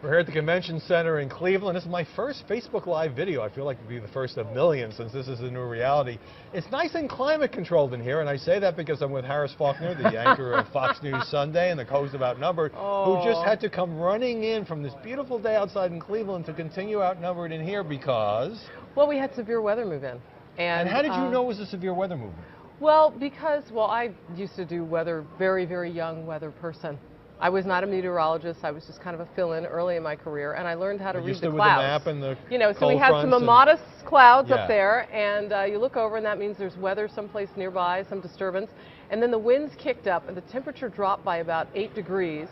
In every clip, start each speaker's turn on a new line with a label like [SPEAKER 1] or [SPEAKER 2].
[SPEAKER 1] We're here at the Convention Center in Cleveland. This is my first Facebook Live video. I feel like it'll be the first of millions since this is a new reality. It's nice and climate controlled in here, and I say that because I'm with Harris Faulkner, the anchor of Fox News Sunday and the host of Outnumbered, who just had to come running in from this beautiful day outside in Cleveland to continue Outnumbered in here because...
[SPEAKER 2] Well, we had severe weather move in.
[SPEAKER 1] And how did you know it was a severe weather movement?
[SPEAKER 2] Well, because, I used to do weather, very, very young weather person. I was not a meteorologist. I was just kind of a fill-in early in my career, and I learned how to read the clouds.
[SPEAKER 1] With the map and the
[SPEAKER 2] so we had some modest clouds up there, and you look over, and that means there's weather someplace nearby, some disturbance, and then the winds kicked up, and the temperature dropped by about 8 degrees.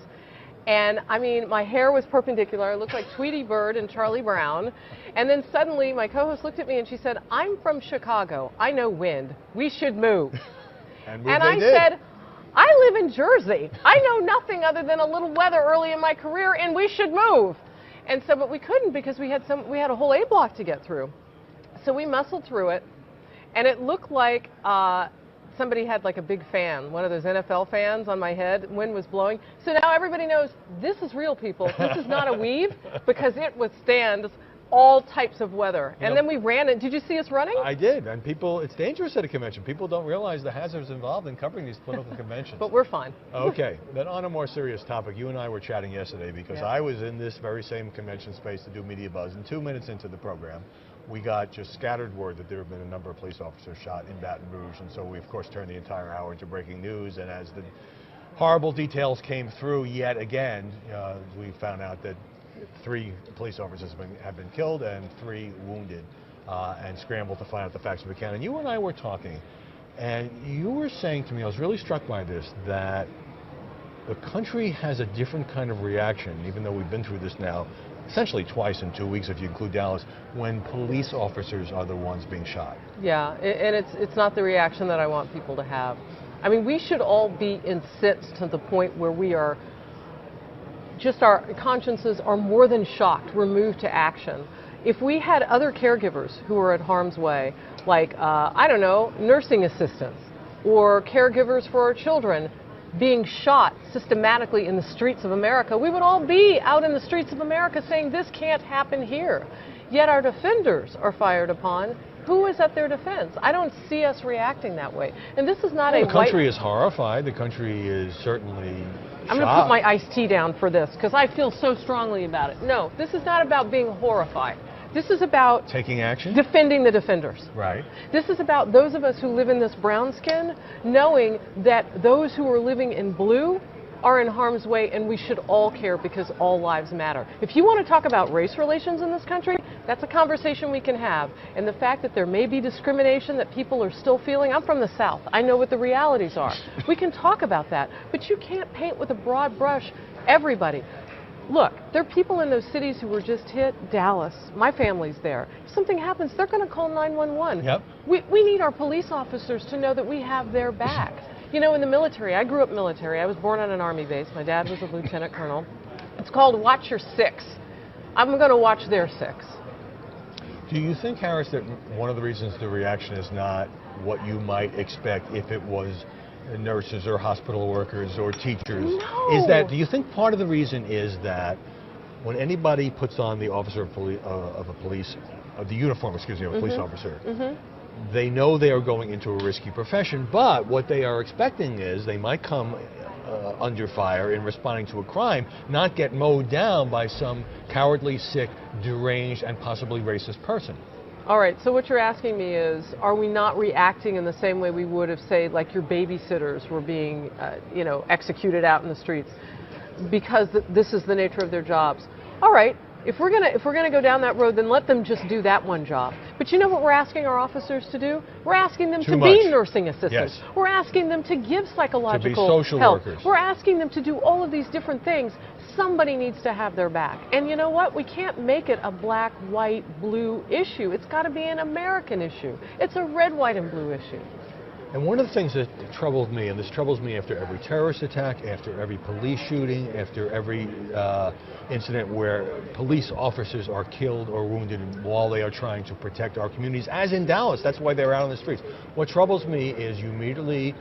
[SPEAKER 2] And I mean, my hair was perpendicular. I looked like Tweety Bird and Charlie Brown. And then suddenly my co-host looked at me and she said, "I'm from Chicago. I know wind. We should move." And I said, "I live in Jersey. I know nothing other than a little weather early in my career, and we should move." And so, but we couldn't because we had a whole A block to get through. So we muscled through it, and it looked like somebody had like a big fan, one of those NFL fans on my head. Wind was blowing. So now everybody knows this is real, people. This is not a weave because it withstands all types of weather. And then we ran it. Did you see us running?
[SPEAKER 1] I did. And people, it's dangerous at a convention. People don't realize the hazards involved in covering these political conventions.
[SPEAKER 2] But we're fine.
[SPEAKER 1] Okay. Then on a more serious topic, you and I were chatting yesterday because I was in this very same convention space to do Media Buzz. And 2 minutes into the program, we got just scattered word that there have been a number of police officers shot in Baton Rouge. And so we, of course, turned the entire hour into breaking news. And as the horrible details came through yet again, we found out that 3 police officers have been killed and 3 wounded, and scrambled to find out the facts if we can. And you and I were talking, and you were saying to me, I was really struck by this, that the country has a different kind of reaction, even though we've been through this now essentially twice in 2 weeks, if you include Dallas, when police officers are the ones being shot. Yeah,
[SPEAKER 2] and it's not the reaction that I want people to have. I mean, we should all be incensed to the point where we are just, our consciences are more than shocked. We're moved to action. If we had other caregivers who are at harm's way, like, I don't know, nursing assistants or caregivers for our children being shot systematically in the streets of America, we would all be out in the streets of America saying this can't happen here. Yet our defenders are fired upon. Who is at their defense? I don't see us reacting that way. And this is not a
[SPEAKER 1] The country is horrified. The country is certainly
[SPEAKER 2] I'm going to put my iced tea down for this because I feel so strongly about it. No, this is not about being horrified. This is about
[SPEAKER 1] taking action,
[SPEAKER 2] defending the defenders.
[SPEAKER 1] Right.
[SPEAKER 2] This is about those of us who live in this brown skin, knowing that those who are living in blue are in harm's way, and we should all care because all lives matter. If you want to talk about race relations in this country, that's a conversation we can have. And the fact that there may be discrimination that people are still feeling, I'm from the South. I know what the realities are. We can talk about that, but you can't paint with a broad brush everybody. Look, there are people in those cities who were just hit. Dallas, my family's there. If something happens, they're going to call 911.
[SPEAKER 1] Yep.
[SPEAKER 2] We need our police officers to know that we have their back. You know, in the military, I grew up military. I was born on an Army base. My dad was a lieutenant colonel. It's called Watch Your Six. I'm going to watch their 6.
[SPEAKER 1] Do you think, Harris, that one of the reasons the reaction is not what you might expect if it was nurses or hospital workers or teachers?
[SPEAKER 2] No.
[SPEAKER 1] Is that, do you think part of the reason is that when anybody puts on the officer of the uniform, of a police officer, they know they are going into a risky profession, but what they are expecting is they might come under fire in responding to a crime, not get mowed down by some cowardly, sick, deranged, and possibly racist person.
[SPEAKER 2] All right, so what you're asking me is, are we not reacting in the same way we would if, say, like your babysitters were being, executed out in the streets because this is the nature of their jobs? All right. If we're gonna go down that road, then let them just do that one job. But you know what we're asking our officers to do? We're asking them to be nursing assistants.
[SPEAKER 1] Yes.
[SPEAKER 2] We're asking them to give psychological
[SPEAKER 1] to be social
[SPEAKER 2] help.
[SPEAKER 1] workers.
[SPEAKER 2] We're asking them to do all of these different things. Somebody needs to have their back. And you know what? We can't make it a black, white, blue issue. It's got to be an American issue. It's a red, white, and blue issue.
[SPEAKER 1] And one of the things that troubled me, and this troubles me after every terrorist attack, after every police shooting, after every incident where police officers are killed or wounded while they are trying to protect our communities, as in Dallas. That's why they're out on the streets. What troubles me is you immediately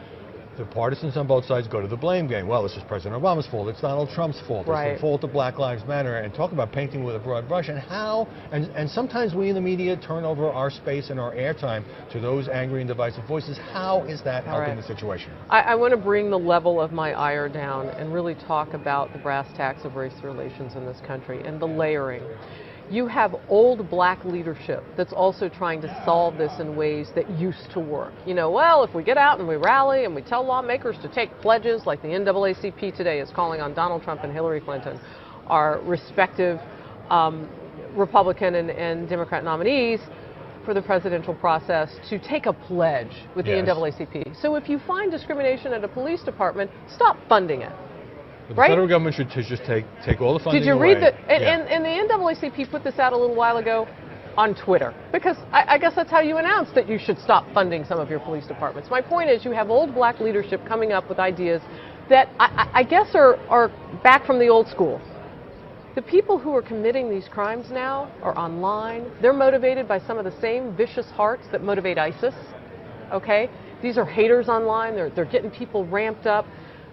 [SPEAKER 1] the partisans on both sides go to the blame game. Well, this is President Obama's fault. It's Donald Trump's fault.
[SPEAKER 2] Right.
[SPEAKER 1] It's the fault of Black Lives Matter. And talk about painting with a broad brush. And sometimes we in the media turn over our space and our airtime to those angry and divisive voices. How is that helping the situation?
[SPEAKER 2] I want to bring the level of my ire down and really talk about the brass tacks of race relations in this country and the layering. You have old black leadership that's also trying to solve this in ways that used to work. You know, well, if we get out and we rally and we tell lawmakers to take pledges like the NAACP today is calling on Donald Trump and Hillary Clinton, our respective Republican and Democrat nominees for the presidential process, to take a pledge with the NAACP. So if you find discrimination at a police department, stop funding it.
[SPEAKER 1] But the federal government should just take all the funding away.
[SPEAKER 2] Did you read that? And the NAACP put this out a little while ago on Twitter, because I guess that's how you announce that you should stop funding some of your police departments. My point is, you have old black leadership coming up with ideas that I guess are back from the old school. The people who are committing these crimes now are online. They're motivated by some of the same vicious hearts that motivate ISIS. Okay? These are haters online. They're getting people ramped up.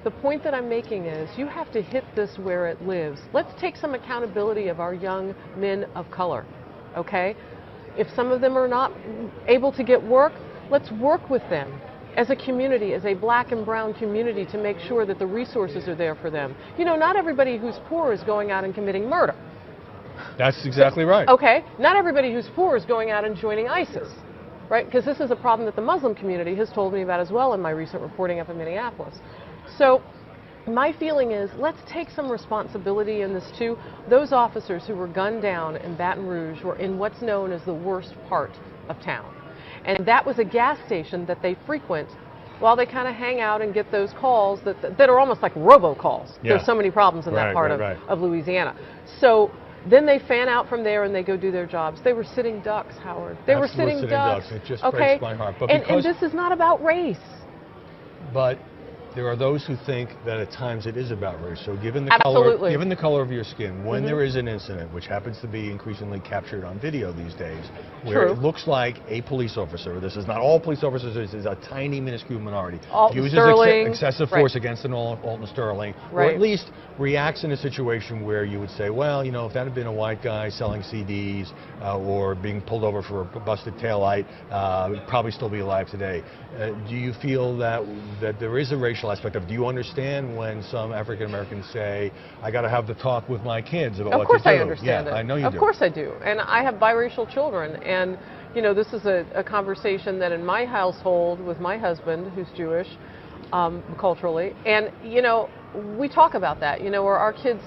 [SPEAKER 2] The point that I'm making is you have to hit this where it lives. Let's take some accountability of our young men of color, okay? If some of them are not able to get work, let's work with them as a community, as a black and brown community, to make sure that the resources are there for them. You know, not everybody who's poor is going out and committing murder.
[SPEAKER 1] That's exactly right.
[SPEAKER 2] Okay? Not everybody who's poor is going out and joining ISIS, right? Because this is a problem that the Muslim community has told me about as well in my recent reporting up in Minneapolis. So my feeling is, let's take some responsibility in this too. Those officers who were gunned down in Baton Rouge were in what's known as the worst part of town. And that was a gas station that they frequent while they kind of hang out and get those calls that are almost like robocalls. Yeah. There's so many problems in that part of Louisiana. So then they fan out from there and they go do their jobs. They were sitting ducks, Howard. They were sitting ducks.
[SPEAKER 1] It just breaks my heart. But
[SPEAKER 2] and this is not about race.
[SPEAKER 1] But there are those who think that at times it is about race. So given the color of your skin, when there is an incident, which happens to be increasingly captured on video these days, where it looks like a police officer, this is not all police officers, this is a tiny minuscule minority, uses excessive force against an Alton Sterling, or at least reacts in a situation where you would say, well, you know, if that had been a white guy selling CDs or being pulled over for a busted taillight, he'd probably still be alive today. Do you feel that there is a racial aspect of it? Do you understand when some African Americans say, I got to have the talk with my kids about what to do?
[SPEAKER 2] Of course I understand it.
[SPEAKER 1] I know you do.
[SPEAKER 2] Of course I do. And I have biracial children. And, you know, this is a conversation that in my household with my husband, who's Jewish, culturally, and, you know, we talk about that. You know, or our kids,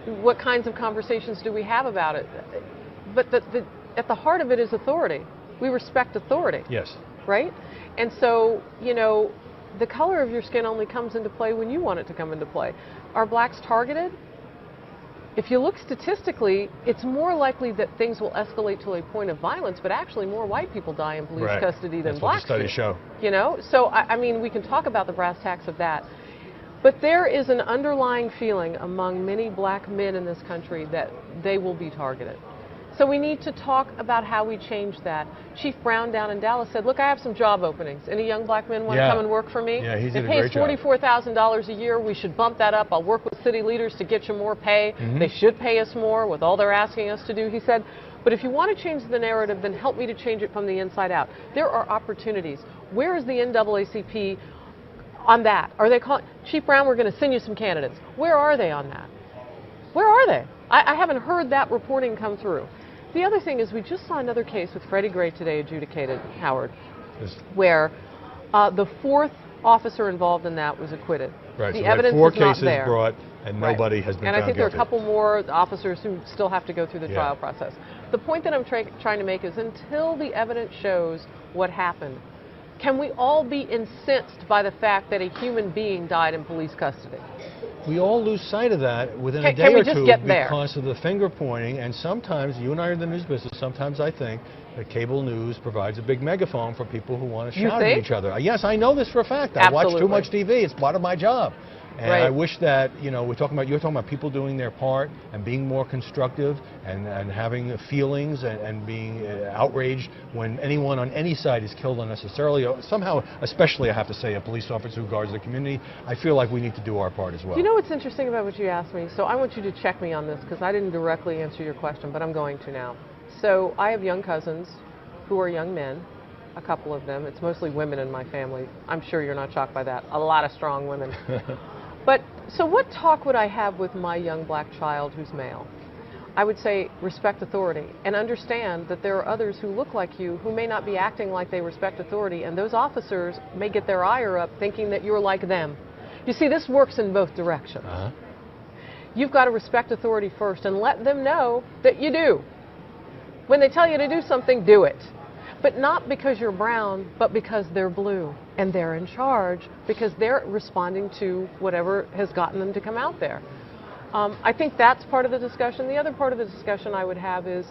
[SPEAKER 2] what kinds of conversations do we have about it? But at the heart of it is authority. We respect authority.
[SPEAKER 1] Yes. Right?
[SPEAKER 2] And so, you know, the color of your skin only comes into play when you want it to come into play. Are blacks targeted? If you look statistically, it's more likely that things will escalate to a point of violence, but actually more white people die in police custody than blacks do.
[SPEAKER 1] That's what the studies show.
[SPEAKER 2] You know, so I mean, we can talk about the brass tacks of that. But there is an underlying feeling among many black men in this country that they will be targeted. So we need to talk about how we change that. Chief Brown down in Dallas said, look, I have some job openings. Any young black men want to come and work for me?
[SPEAKER 1] Yeah, he did a great job.
[SPEAKER 2] It pays $44,000 a year. We should bump that up. I'll work with city leaders to get you more pay. They should pay us more with all they're asking us to do, he said. But if you want to change the narrative, then help me to change it from the inside out. There are opportunities. Where is the NAACP on that? Are they calling? Chief Brown, we're going to send you some candidates. Where are they on that? Where are they? I haven't heard that reporting come through. The other thing is we just saw another case with Freddie Gray today adjudicated, Howard, where the fourth officer involved in that was acquitted.
[SPEAKER 1] Right,
[SPEAKER 2] the
[SPEAKER 1] so
[SPEAKER 2] evidence
[SPEAKER 1] four
[SPEAKER 2] is not
[SPEAKER 1] cases
[SPEAKER 2] there.
[SPEAKER 1] Brought and nobody has been found
[SPEAKER 2] And I think
[SPEAKER 1] guilty.
[SPEAKER 2] there are a couple more officers who still have to go through the trial process. The point that I'm trying to make is until the evidence shows what happened, can we all be incensed by the fact that a human being died in police custody?
[SPEAKER 1] We all lose sight of that within a day or two because of the finger pointing, and sometimes, you and I are in the news business, sometimes I think that cable news provides a big megaphone for people who want to shout at each other. Yes, I know this for a fact. I watch too much TV. It's part of my job. And I wish that, you know, you're talking about people doing their part and being more constructive and having feelings and being outraged when anyone on any side is killed unnecessarily. Somehow, especially I have to say, a police officer who guards the community, I feel like we need to do our part as well.
[SPEAKER 2] You know what's interesting about what you asked me? So I want you to check me on this because I didn't directly answer your question, but I'm going to now. So I have young cousins who are young men, a couple of them. It's mostly women in my family. I'm sure you're not shocked by that. A lot of strong women. But so what talk would I have with my young black child who's male? I would say respect authority and understand that there are others who look like you who may not be acting like they respect authority, and those officers may get their ire up thinking that you're like them. You see, this works in both directions. You've got to respect authority first and let them know that you do. When they tell you to do something, do it. But not because you're brown, but because they're blue and they're in charge, because they're responding to whatever has gotten them to come out there. I think that's part of the discussion. The other part of the discussion I would have is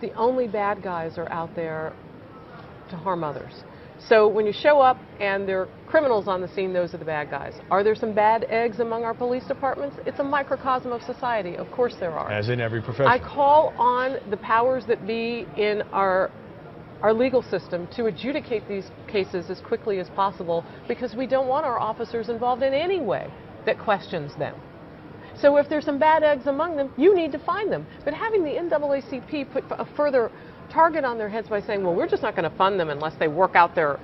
[SPEAKER 2] the only bad guys are out there to harm others. So when you show up and there are criminals on the scene, those are the bad guys. Are there some bad eggs among our police departments? It's a microcosm of society. Of course there are.
[SPEAKER 1] As in every profession.
[SPEAKER 2] I call on the powers that be in our legal system to adjudicate these cases as quickly as possible, because we don't want our officers involved in any way that questions them. So if there's some bad eggs among them, you need to find them. But having the NAACP put a further target on their heads by saying, well, we're just not going to fund them unless they work out their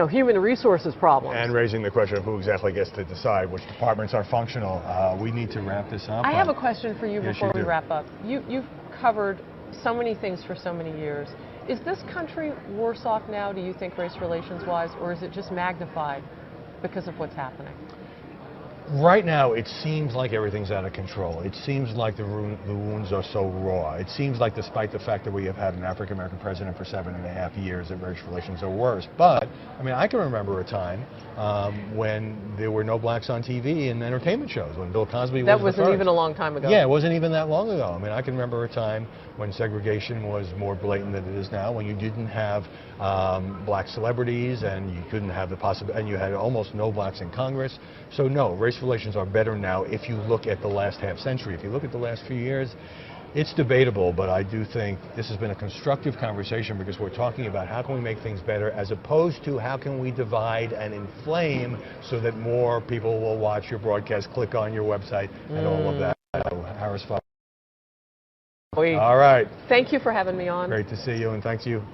[SPEAKER 2] human resources problems.
[SPEAKER 1] And raising the question of who exactly gets to decide which departments are functional. We need to wrap this up.
[SPEAKER 2] I have a question for you before we wrap up. You've covered so many things for so many years. Is this country worse off now, do you think, race relations-wise, or is it just magnified because of what's happening?
[SPEAKER 1] Right now, it seems like everything's out of control. It seems like the wounds are so raw. It seems like, despite the fact that we have had an African-American president for 7.5 years, that race relations are worse. But, I mean, I can remember a time when there were no blacks on TV in entertainment shows, when Bill Cosby was the first. That wasn't
[SPEAKER 2] even a long time ago.
[SPEAKER 1] Yeah, it wasn't even that long ago. I mean, I can remember a time when segregation was more blatant than it is now, when you didn't have black celebrities, and you couldn't have the possibility, and you had almost no blacks in Congress. So no, race relations are better now if you look at the last half century. If you look at the last few years, it's debatable, but I do think this has been a constructive conversation, because we're talking about how can we make things better, as opposed to how can we divide and inflame so that more people will watch your broadcast, click on your website, and all of that. Harris Faulkner. All right.
[SPEAKER 2] Thank you for having me on.
[SPEAKER 1] Great to see you, and thanks you.